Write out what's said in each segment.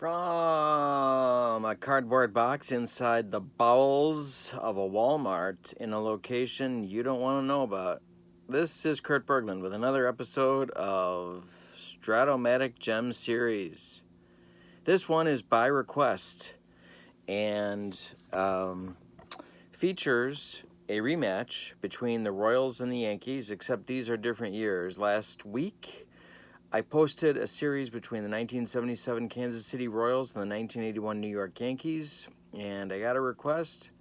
From a cardboard box inside the bowels of a Walmart in a location you don't want to know about, this is Kurt Berglund with another episode of Stratomatic Gem Series. This one is by request and features a rematch between the Royals and the Yankees, except these are different years. Last week, I posted a series between the 1977 Kansas City Royals and the 1981 New York Yankees, and I got a request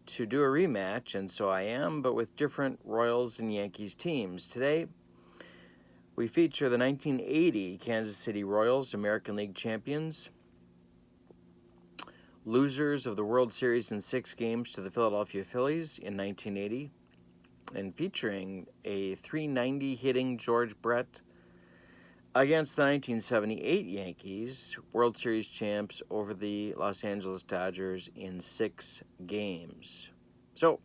to do a rematch, and so I am, but with different Royals and Yankees teams. Today, we feature the 1980 Kansas City Royals, American League champions, losers of the World Series in 6 games to the Philadelphia Phillies in 1980, and featuring a .390 hitting George Brett against the 1978 Yankees, World Series champs over the Los Angeles Dodgers in 6 games. So,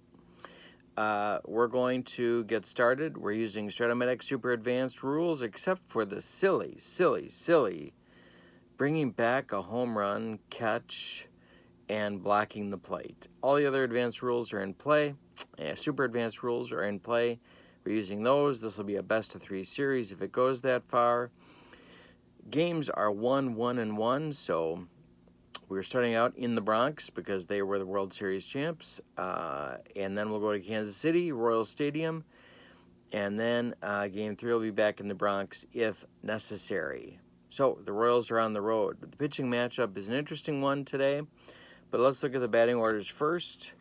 we're going to get started. We're using Stratomatic Super Advanced rules, except for the silly bringing back a home run, catch, and blocking the plate. All the other advanced rules are in play. Super advanced rules are in play. We're using those. This will be a best-of-3 series if it goes that far. Games are 1-1-1, so we're starting out in the Bronx because they were the World Series champs. And then we'll go to Kansas City, Royal Stadium. And then Game 3 will be back in the Bronx if necessary. So the Royals are on the road. The pitching matchup is an interesting one today. But let's look at the batting orders first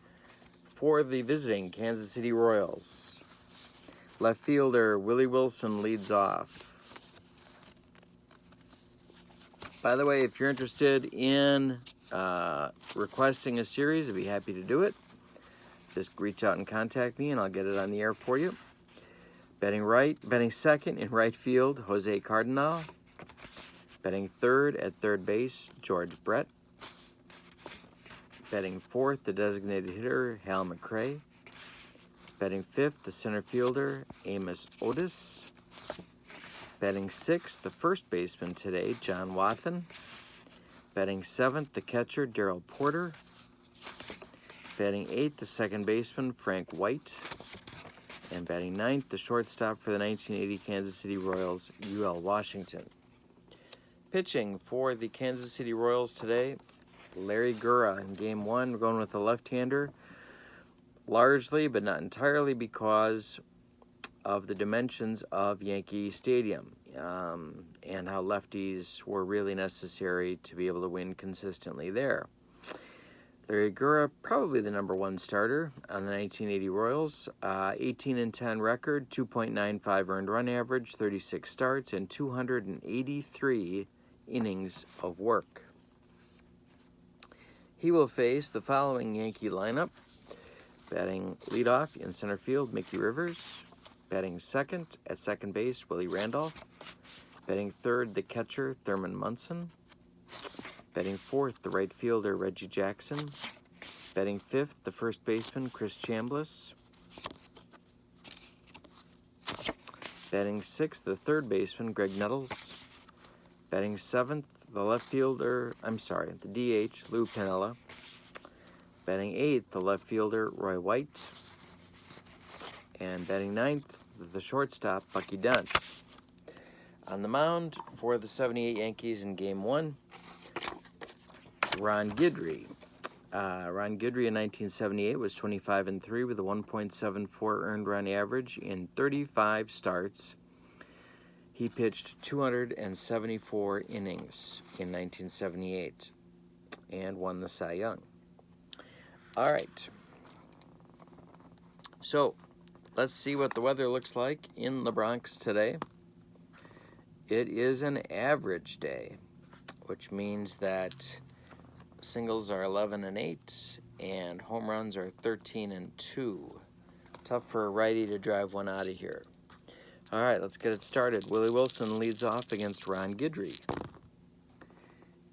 for the visiting Kansas City Royals. Left fielder Willie Wilson leads off. By the way, if you're interested in requesting a series, I'd be happy to do it. Just reach out and contact me, and I'll get it on the air for you. Batting second in right field, Jose Cardinal. Batting third at third base, George Brett. Batting fourth, the designated hitter, Hal McRae. Batting fifth, the center fielder, Amos Otis. Batting sixth, the first baseman today, John Wathan. Batting seventh, the catcher, Darrell Porter. Batting eighth, the second baseman, Frank White. And batting ninth, the shortstop for the 1980 Kansas City Royals, U.L. Washington. Pitching for the Kansas City Royals today, Larry Gura in Game 1. We're going with a left-hander, largely but not entirely because of the dimensions of Yankee Stadium and how lefties were really necessary to be able to win consistently there. Larry Gura, probably the number 1 starter on the 1980 Royals. 18-10 record, 2.95 earned run average, 36 starts, and 283 innings of work. He will face the following Yankee lineup. Batting leadoff in center field, Mickey Rivers. Batting second at second base, Willie Randolph. Batting third, the catcher, Thurman Munson. Batting fourth, the right fielder, Reggie Jackson. Batting fifth, the first baseman, Chris Chambliss. Batting sixth, the third baseman, Greg Nettles. Batting seventh, the DH, Lou Piniella. Batting eighth, the left fielder, Roy White. And batting ninth, the shortstop, Bucky Dentz. On the mound for the 78 Yankees in Game 1, Ron Guidry. Ron Guidry in 1978 was 25-3 with a 1.74 earned run average in 35 starts. He pitched 274 innings in 1978 and won the Cy Young. All right. So, let's see what the weather looks like in the Bronx today. It is an average day, which means that singles are 11-8 and home runs are 13-2. Tough for a righty to drive one out of here. All right, let's get it started. Willie Wilson leads off against Ron Guidry.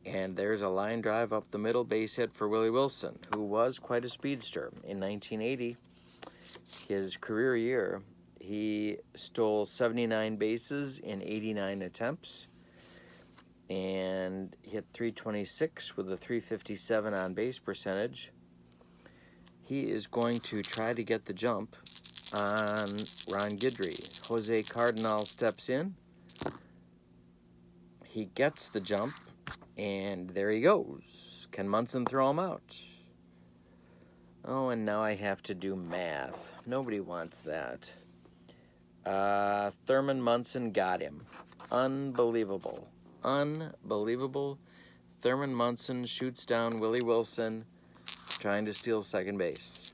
And there's a line drive up the middle, base hit for Willie Wilson, who was quite a speedster. In 1980, his career year, he stole 79 bases in 89 attempts. And hit .326 with a .357 on-base percentage. He is going to try to get the jump on Ron Guidry. Jose Cardinal steps in. He gets the jump, and there he goes. Can Munson throw him out? Oh, and now I have to do math. Nobody wants that. Thurman Munson got him. Unbelievable. Unbelievable. Thurman Munson shoots down Willie Wilson, trying to steal second base.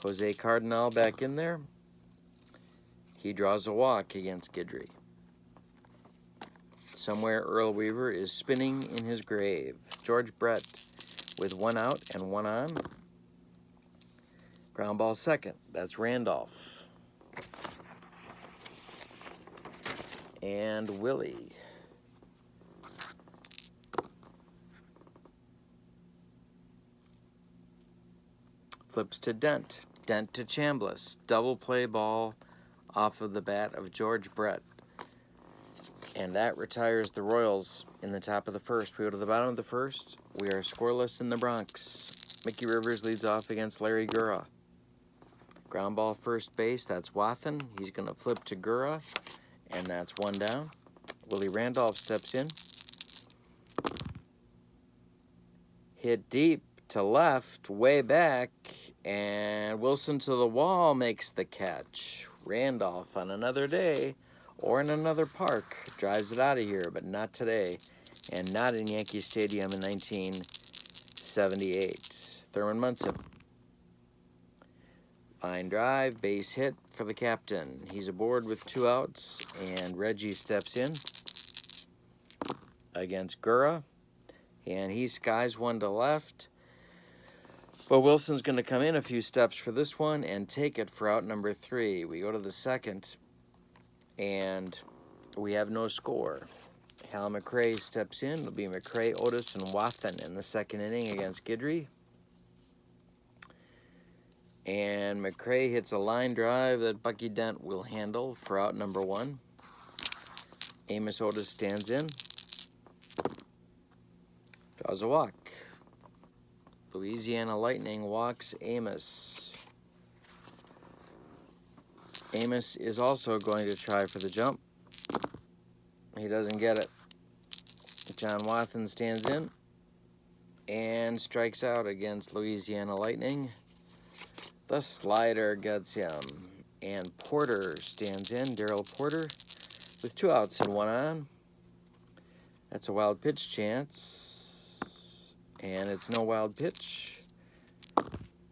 Jose Cardinal back in there. He draws a walk against Guidry. Somewhere Earl Weaver is spinning in his grave. George Brett with one out and one on. Ground ball second. That's Randolph. And Willie. Flips to Dent. Dent to Chambliss. Double play ball off of the bat of George Brett. And that retires the Royals in the top of the first. We go to the bottom of the first. We are scoreless in the Bronx. Mickey Rivers leads off against Larry Gura. Ground ball first base. That's Wathan. He's going to flip to Gura. And that's one down. Willie Randolph steps in. Hit deep to left, way back. And Wilson to the wall makes the catch. Randolph on another day or in another park drives it out of here, but not today. And not in Yankee Stadium in 1978. Thurman Munson. Line drive, base hit for the captain. He's aboard with two outs, and Reggie steps in against Gura, and he skies one to left. But Wilson's going to come in a few steps for this one and take it for out number 3. We go to the second, and we have no score. Hal McRae steps in. It'll be McRae, Otis, and Wathan in the second inning against Guidry. And McRae hits a line drive that Bucky Dent will handle for out number 1. Amos Otis stands in. Draws a walk. Louisiana Lightning walks Amos. Amos is also going to try for the jump. He doesn't get it. John Wathan stands in and strikes out against Louisiana Lightning. The slider gets him, and Porter stands in, Darrell Porter, with 2 outs and 1 on. That's a wild pitch chance, and it's no wild pitch.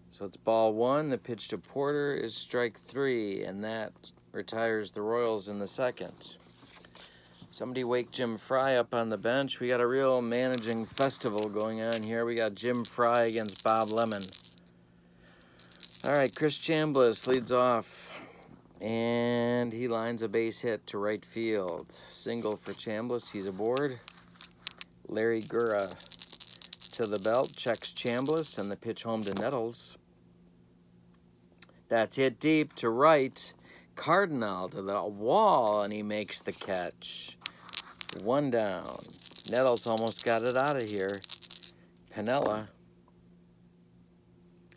So it's ball 1. The pitch to Porter is strike 3, and that retires the Royals in the second. Somebody wake Jim Fry up on the bench. We got a real managing festival going on here. We got Jim Fry against Bob Lemon. All right, Chris Chambliss leads off, and he lines a base hit to right field. Single for Chambliss. He's aboard. Larry Gura to the belt, checks Chambliss, and the pitch home to Nettles. That's hit deep to right. Cardinal to the wall, and he makes the catch. 1 down. Nettles almost got it out of here. Piniella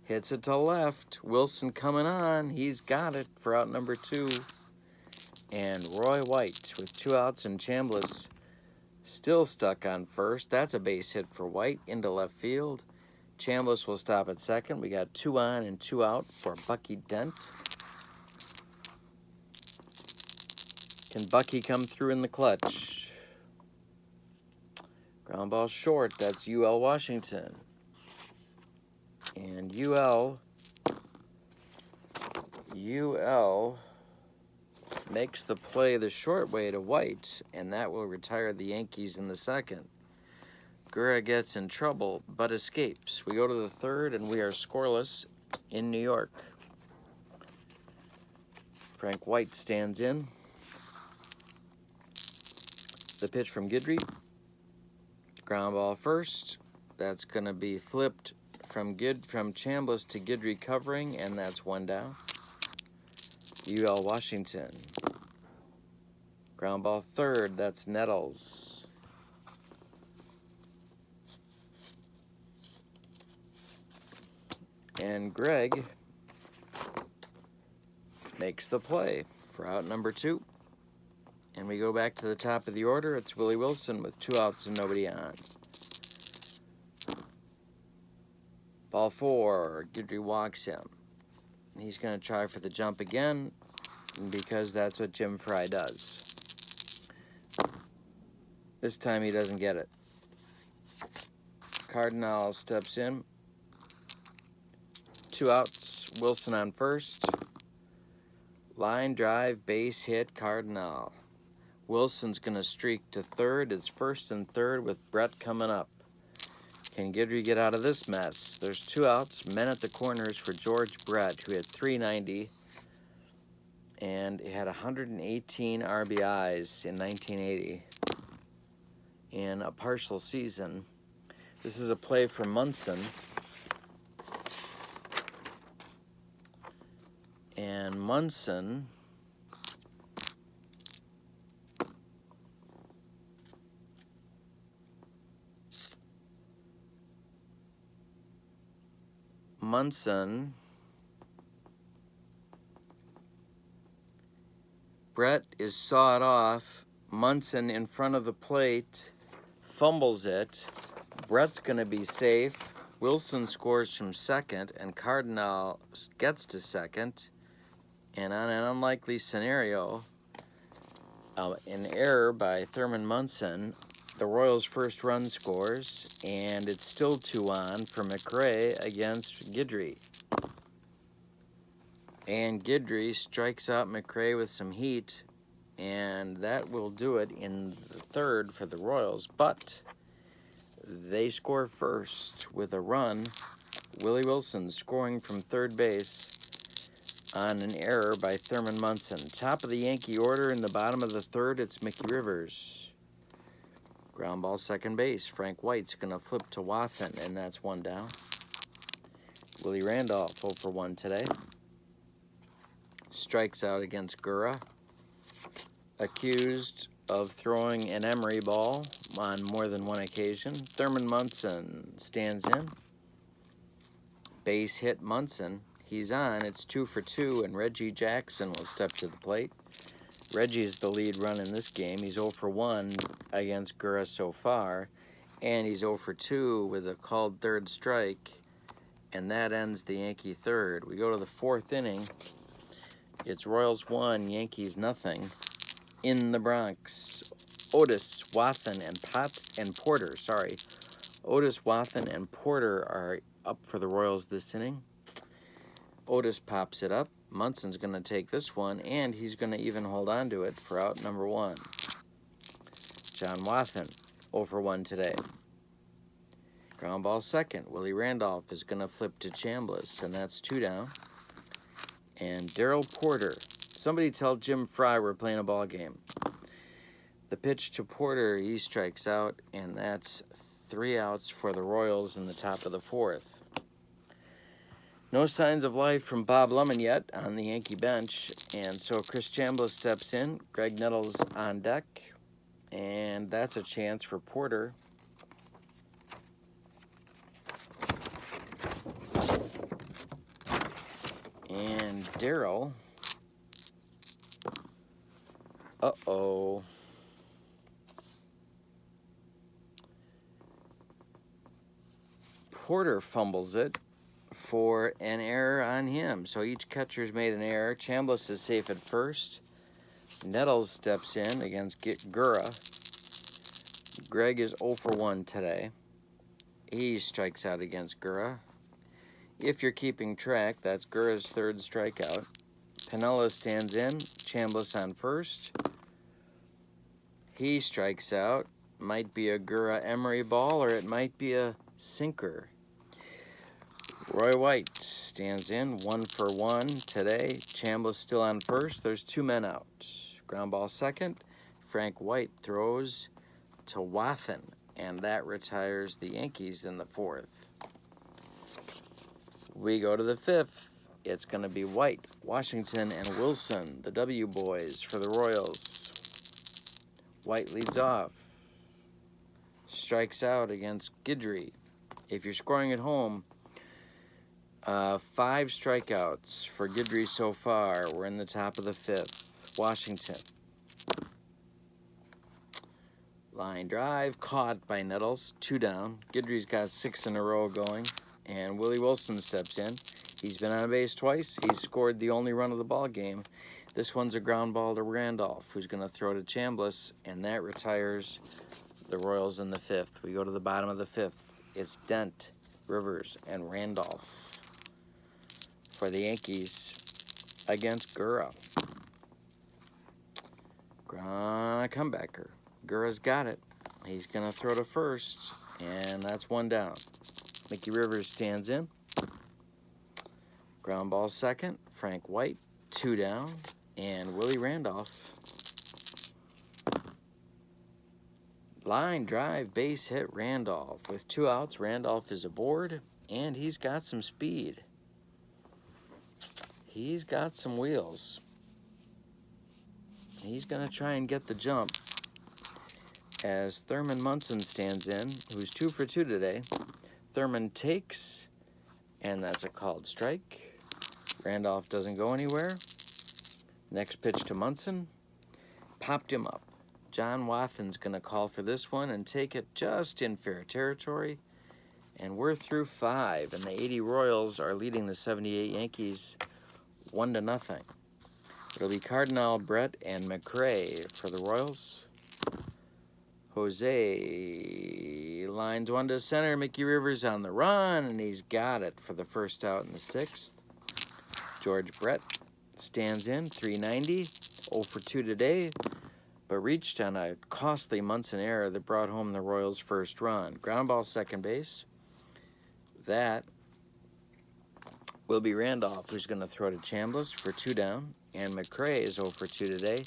hits it to left. Wilson coming on. He's got it for out number 2. And Roy White with 2 outs, and Chambliss still stuck on first. That's a base hit for White into left field. Chambliss will stop at second. We got 2 on and 2 out for Bucky Dent. Can Bucky come through in the clutch? Ground ball short. That's UL Washington. And UL makes the play the short way to White, and that will retire the Yankees in the second. Gura gets in trouble, but escapes. We go to the third, and we are scoreless in New York. Frank White stands in. The pitch from Guidry. Ground ball first. That's going to be flipped from Chambliss to Guidry covering, and that's 1 down. UL Washington. Ground ball third. That's Nettles. And Greg makes the play for out number 2. And we go back to the top of the order. It's Willie Wilson with 2 outs and nobody on. Ball 4, Guidry walks him. He's going to try for the jump again because that's what Jim Fry does. This time he doesn't get it. Cardinal steps in. 2 outs, Wilson on first. Line drive, base hit, Cardinal. Wilson's going to streak to third. It's first and third with Brett coming up. Can Guidry get out of this mess? There's 2 outs, men at the corners for George Brett, who had .390 and had 118 RBIs in 1980 in a partial season. This is a play for Munson. And Munson Brett is sawed off. Munson in front of the plate fumbles it. Brett's going to be safe. Wilson scores from second, and Cardinal gets to second. And on an unlikely scenario, an error by Thurman Munson, the Royals' first run scores, and it's still 2-on for McRae against Guidry. And Guidry strikes out McRae with some heat, and that will do it in the third for the Royals. But they score first with a run. Willie Wilson scoring from third base on an error by Thurman Munson. Top of the Yankee order in the bottom of the third, it's Mickey Rivers. Ground ball second base. Frank White's going to flip to Wathan, and that's 1 down. Willie Randolph 0 for 1 today. Strikes out against Gura. Accused of throwing an Emery ball on more than one occasion. Thurman Munson stands in. Base hit Munson. He's on. It's 2 for 2, and Reggie Jackson will step to the plate. Reggie is the lead run in this game. He's 0 for 1 against Gura so far, and he's 0 for 2 with a called third strike, and that ends the Yankee third. We go to the 4th inning. It's Royals 1, Yankees nothing. In the Bronx, Otis, Wathan, and Porter. Otis, Wathan, and Porter are up for the Royals this inning. Otis pops it up. Munson's going to take this one, and he's going to even hold on to it for out number 1. John Wathan, 0 for 1 today. Ground ball second. Willie Randolph is going to flip to Chambliss, and that's 2 down. And Darrell Porter. Somebody tell Jim Fry we're playing a ball game. The pitch to Porter, he strikes out, and that's 3 outs for the Royals in the top of the 4th. No signs of life from Bob Lemon yet on the Yankee bench, and so Chris Chambliss steps in. Greg Nettles on deck, and that's a chance for Porter. And Darrell. Uh-oh. Porter fumbles it for an error on him. So each catcher's made an error. Chambliss is safe at first. Nettles steps in against Gura. Greg is 0 for 1 today. He strikes out against Gura. If you're keeping track, that's Gura's 3rd strikeout. Piniella stands in. Chambliss on first. He strikes out. Might be a Gura Emery ball, or it might be a sinker. Roy White stands in. 1 for 1 today. Chambliss still on first. There's 2 men out. Ground ball second. Frank White throws to Wathan, and that retires the Yankees in the 4th. We go to the 5th. It's going to be White, Washington, and Wilson, the W boys for the Royals. White leads off. Strikes out against Guidry. If you're scoring at home, 5 strikeouts for Guidry so far. We're in the top of the 5th. Washington. Line drive, caught by Nettles, 2 down. Guidry's got 6 in a row going, and Willie Wilson steps in. He's been on base twice. He's scored the only run of the ball game. This one's a ground ball to Randolph, who's going to throw to Chambliss, and that retires the Royals in the 5th. We go to the bottom of the 5th. It's Dent, Rivers, and Randolph for the Yankees against Gura. Comebacker. Gura's got it. He's going to throw to first, and that's 1 down. Mickey Rivers stands in. Ground ball second. Frank White, 2 down. And Willie Randolph. Line drive, base hit Randolph. With 2 outs, Randolph is aboard, and he's got some speed. He's got some wheels. He's going to try and get the jump as Thurman Munson stands in, who's 2 for 2 today. Thurman takes, and that's a called strike. Randolph doesn't go anywhere. Next pitch to Munson. Popped him up. John Wathan's going to call for this one and take it just in fair territory. And we're through 5, and the 80 Royals are leading the 78 Yankees 1-0. It'll be Cardinal, Brett, and McRae for the Royals. Jose lines 1 to center. Mickey Rivers on the run, and he's got it for the first out in the 6th. George Brett stands in, 390, 0 for 2 today, but reached on a costly Munson error that brought home the Royals' first run. Ground ball second base. That will be Randolph, who's going to throw to Chambliss for 2 down, and McRae is 0 for 2 today.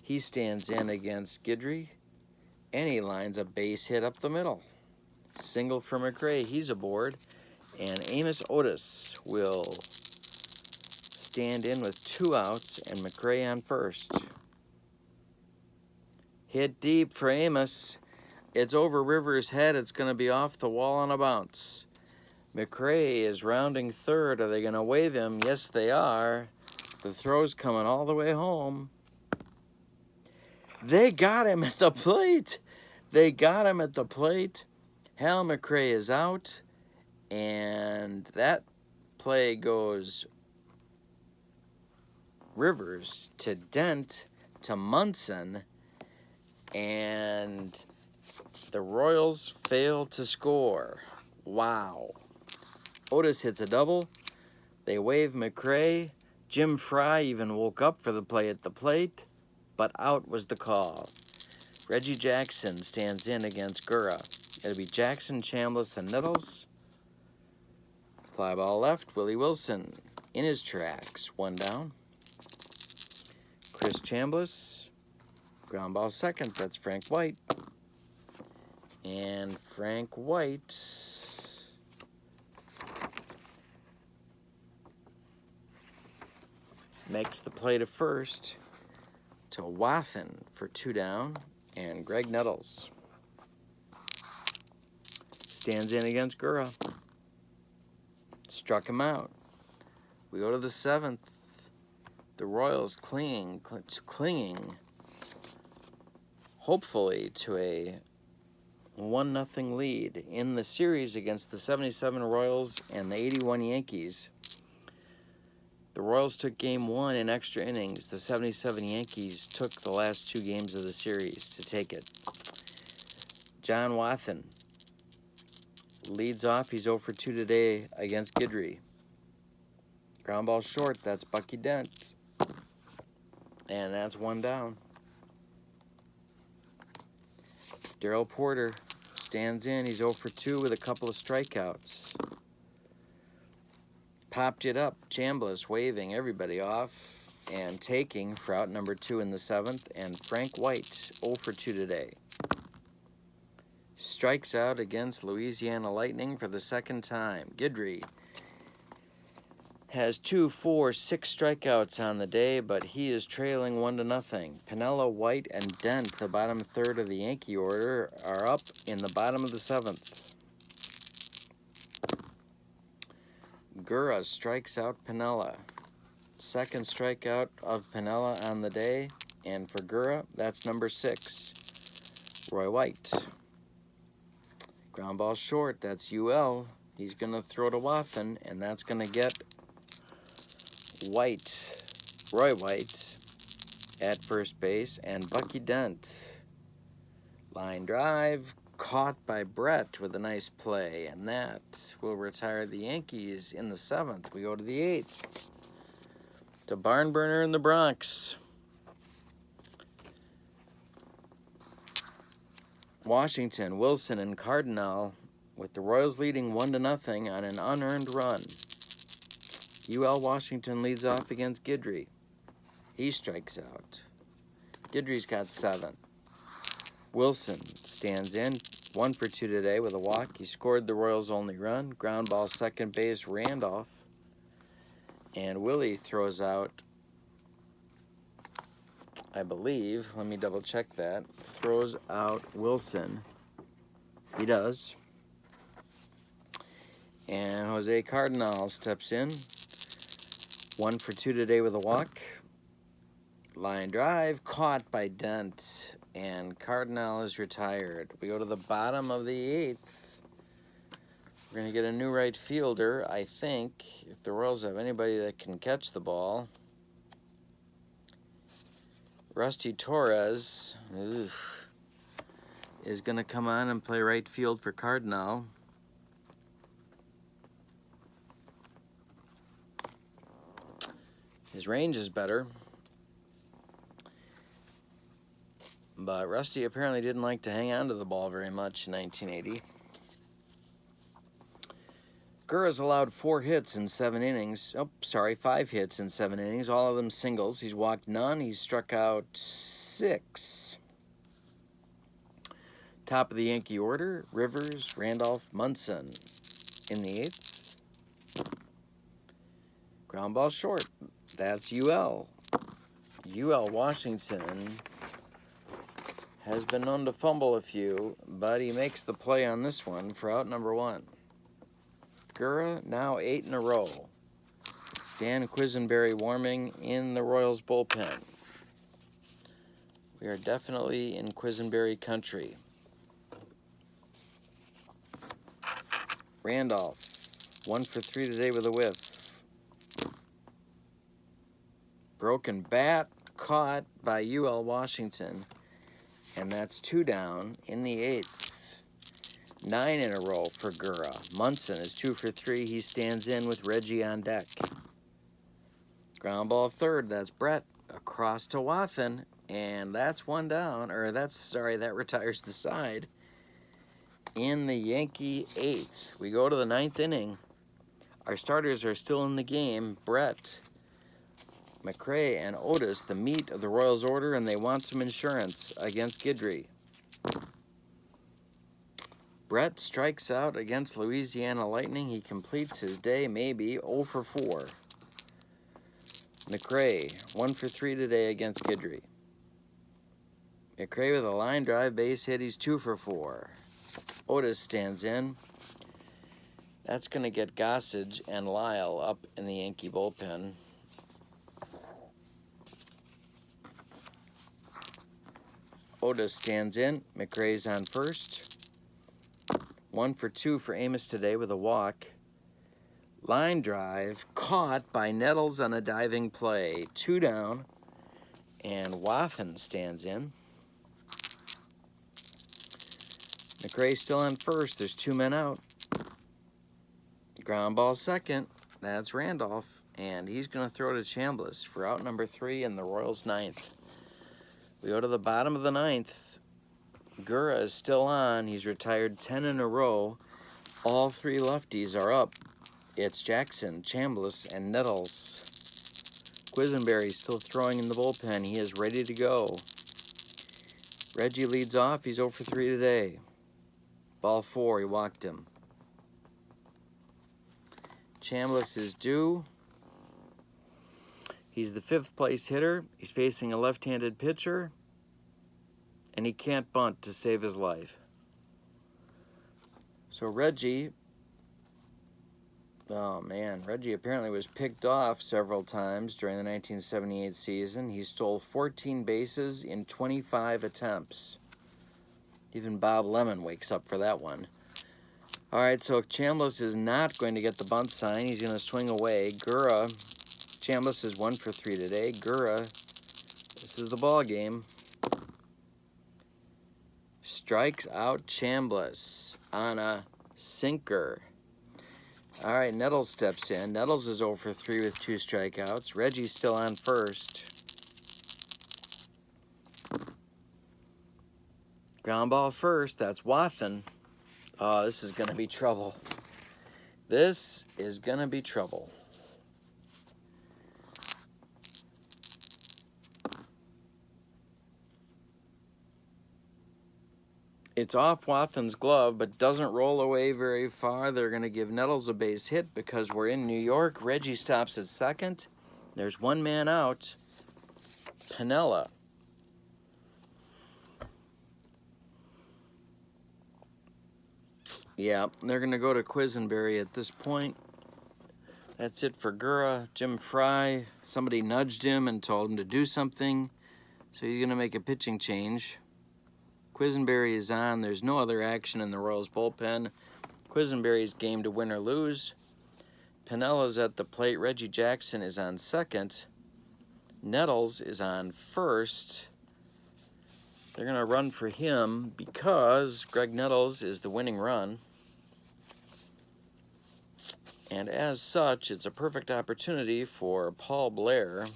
He stands in against Guidry, and he lines a base hit up the middle. Single for McRae, he's aboard, and Amos Otis will stand in with 2 outs and McRae on first. Hit deep for Amos. It's over Rivers' head. It's going to be off the wall on a bounce. McRae is rounding third. Are they going to wave him? Yes, they are. The throw's coming all the way home. They got him at the plate. They got him at the plate. Hal McRae is out, and that play goes Rivers to Dent to Munson, and the Royals fail to score. Wow. Otis hits a double. They wave McRae. Jim Fry even woke up for the play at the plate, but out was the call. Reggie Jackson stands in against Gura. It'll be Jackson, Chambliss, and Nettles. Fly ball left, Willie Wilson in his tracks, 1 down. Chris Chambliss, ground ball second, that's Frank White. And Frank White makes the play to first to Wathan for 2 down, and Greg Nettles stands in against Gura. Struck him out. We go to the 7th. The Royals clinging, hopefully, to a 1-0 lead in the series against the 77 Royals and the 81 Yankees. The Royals took game 1 in extra innings. The 77 Yankees took the last 2 games of the series to take it. John Wathan leads off. He's 0 for 2 today against Guidry. Ground ball short. That's Bucky Dent. And that's 1 down. Darrell Porter stands in. He's 0 for 2 with a couple of strikeouts. Popped it up. Chambliss waving everybody off and taking for out number 2 in the 7th. And Frank White, 0 for 2 today. Strikes out against Louisiana Lightning for the 2nd time. Guidry has 2, 4, 6 strikeouts on the day, but he is trailing 1-0. Piniella, White, and Dent, the bottom third of the Yankee order, are up in the bottom of the 7th. Gura strikes out Piniella. Second strikeout of Piniella on the day. And for Gura, that's number 6. Roy White. Ground ball short, that's UL. He's going to throw to Wathen, and that's going to get Roy White at first base, and Bucky Dent. Line drive, caught by Brett with a nice play, and that will retire the Yankees in the 7th. We go to the 8th. To barn burner in the Bronx. Washington, Wilson, and Cardinal, with the Royals leading 1-0 on an unearned run. UL Washington leads off against Guidry. He strikes out. Guidry's got 7. Wilson stands in, 1 for 2 today with a walk. He scored the Royals' only run. Ground ball second base, Randolph. And Willie throws out, I believe, let me double check that, throws out Wilson. He does. And Jose Cardinal steps in, 1 for 2 today with a walk. Line drive, caught by Dent, and Cardinal is retired. We go to the bottom of the 8th. We're going to get a new right fielder, I think, if the Royals have anybody that can catch the ball. Rusty Torres is going to come on and play right field for Cardinal. His range is better. But Rusty apparently didn't like to hang on to the ball very much in 1980. Gura's allowed 4 hits in 7 innings. 5 hits in 7 innings, all of them singles. He's walked none. He's struck out 6. Top of the Yankee order, Rivers, Randolph, Munson in the 8th. Ground ball short. That's UL. UL Washington has been known to fumble a few, but he makes the play on this one for out number 1. Gura now 8 in a row. Dan Quisenberry warming in the Royals bullpen. We are definitely in Quisenberry country. Randolph, 1 for 3 today with a whiff. Broken bat, caught by UL Washington. And that's 2 down in the 8th. 9 in a row for Gura. Munson is 2 for 3. He stands in with Reggie on deck. Ground ball third. That's Brett across to Wathen. And that's 1 down. That retires the side. In the Yankee 8th. We go to the 9th inning. Our starters are still in the game. Brett, McRae, and Otis, the meat of the Royals order, and they want some insurance against Guidry. Brett strikes out against Louisiana Lightning. He completes his day, maybe 0 for 4. McRae, 1 for 3 today against Guidry. McRae with a line drive base hit. He's 2 for 4. Otis stands in. That's going to get Gossage and Lyle up in the Yankee bullpen. Otis stands in. McRae's on first. 1 for 2 for Amos today with a walk. Line drive caught by Nettles on a diving play. 2 down. And Wathen stands in. McRae still on first. There's 2 men out. Ground ball second. That's Randolph. And he's going to throw to Chambliss for out number 3 in the Royals' 9th. We go to the bottom of the 9th. Gura is still on. He's retired 10 in a row. All 3 lefties are up. It's Jackson, Chambliss, and Nettles. Quisenberry still throwing in the bullpen. He is ready to go. Reggie leads off. He's 0 for 3 today. Ball 4. He walked him. Chambliss is due. He's the 5th place hitter. He's facing a left-handed pitcher. And he can't bunt to save his life. So Reggie Oh, man. Reggie apparently was picked off several times during the 1978 season. He stole 14 bases in 25 attempts. Even Bob Lemon wakes up for that one. All right, so Chambliss is not going to get the bunt sign. He's going to swing away. Gura, Chambliss is 1 for 3 today. Gura, this is the ball game. Strikes out Chambliss on a sinker. All right, Nettles steps in. Nettles is 0 for 3 with 2 strikeouts. Reggie's still on first. Ground ball first. That's Wathan. Oh, this is going to be trouble. This is going to be trouble. It's off Wathan's glove, but doesn't roll away very far. They're going to give Nettles a base hit because we're in New York. Reggie stops at second. There's one man out. Piniella. Yeah, they're going to go to Quisenberry at this point. That's it for Gura. Jim Fry, somebody nudged him and told him to do something, so he's going to make a pitching change. Quisenberry is on. There's no other action in the Royals bullpen. Quisenberry's game to win or lose. Piniella's at the plate. Reggie Jackson is on second. Nettles is on first. They're going to run for him because Greg Nettles is the winning run. And as such, it's a perfect opportunity for Paul Blair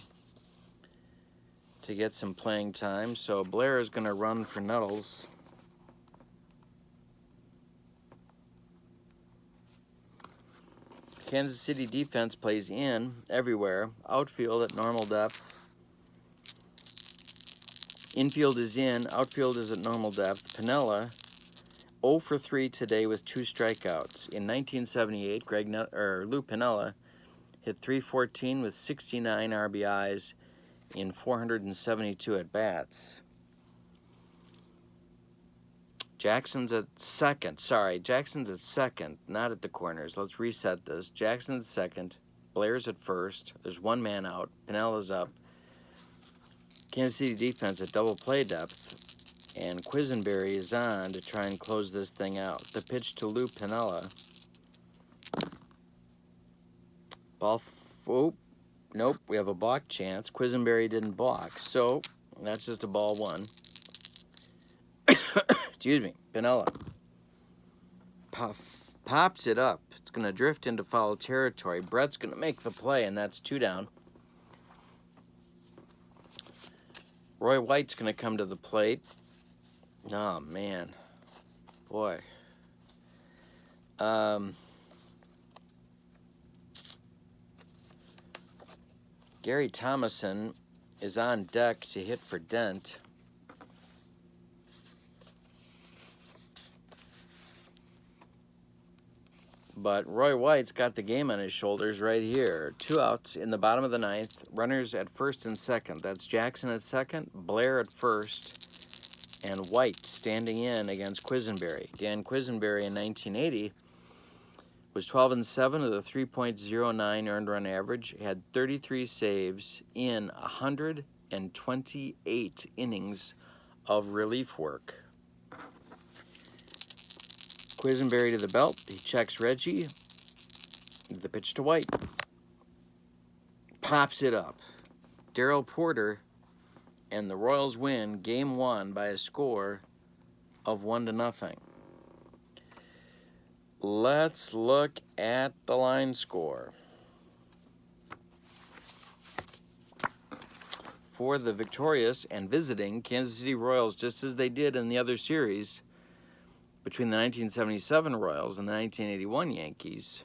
to get some playing time. So Blair is going to run for Nettles. Kansas City defense plays in everywhere. Outfield at normal depth. Infield is in. Outfield is at normal depth. Piniella, 0 for 3 today with 2 strikeouts. In 1978, Lou Piniella hit .314 with 69 RBIs in 472 at-bats. Jackson's at second. Sorry, Jackson's at second, not at the corners. Let's reset this. Jackson's second. Blair's at first. There's one man out. Piniella's up. Kansas City defense at double play depth. And Quisenberry is on to try and close this thing out. The pitch to Lou Piniella. Oh, nope, we have a balk chance. Quisenberry didn't balk, so that's just a ball one. Excuse me, Piniella pops it up. It's going to drift into foul territory. Brett's going to make the play, and that's 2 down. Roy White's going to come to the plate. Oh, man. Boy. Gary Thomason is on deck to hit for Dent. But Roy White's got the game on his shoulders right here. 2 outs in the bottom of the 9th. Runners at first and second. That's Jackson at second, Blair at first, and White standing in against Quisenberry. Dan Quisenberry in 1980 was 12-7 with a 3.09 earned run average. Had 33 saves in 128 innings of relief work. Quisenberry to the belt. He checks Reggie. The pitch to White. Pops it up. Darrell Porter and the Royals win Game 1 by a score of 1-0. Let's look at the line score. For the victorious and visiting Kansas City Royals, just as they did in the other series, between the 1977 Royals and the 1981 Yankees,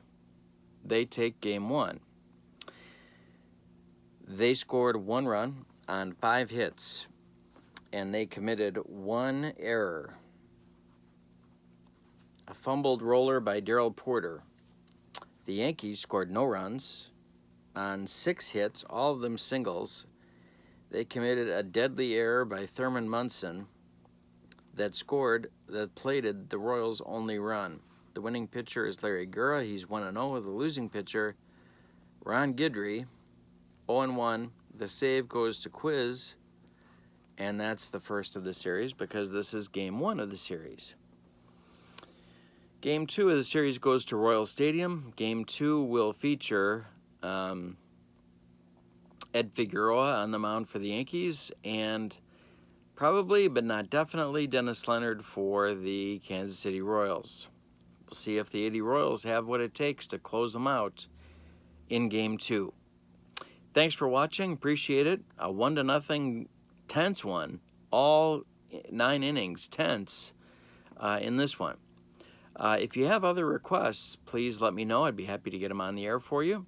they take Game 1. They scored 1 run on 5 hits, and they committed 1 error. A fumbled roller by Darrell Porter. The Yankees scored no runs on 6 hits, all of them singles. They committed a deadly error by Thurman Munson that plated the Royals' only run. The winning pitcher is Larry Gura. He's 1-0. The losing pitcher, Ron Guidry, 0-1. The save goes to Quiz, and that's the first of the series because this is Game 1 of the series. Game 2 of the series goes to Royal Stadium. Game 2 will feature Ed Figueroa on the mound for the Yankees, and probably, but not definitely, Dennis Leonard for the Kansas City Royals. We'll see if the 80 Royals have what it takes to close them out in Game 2. Thanks for watching. Appreciate it. A 1-0 tense one. All 9 innings tense in this one. If you have other requests, please let me know. I'd be happy to get them on the air for you.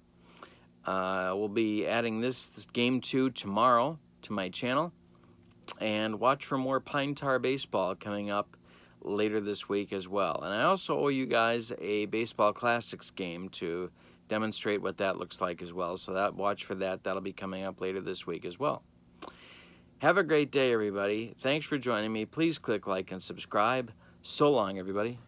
We'll be adding this Game 2 tomorrow to my channel. And watch for more Pine Tar Baseball coming up later this week as well. And I also owe you guys a Baseball Classics game to demonstrate what that looks like as well. So watch for that. That'll be coming up later this week as well. Have a great day, everybody. Thanks for joining me. Please click like and subscribe. So long, everybody.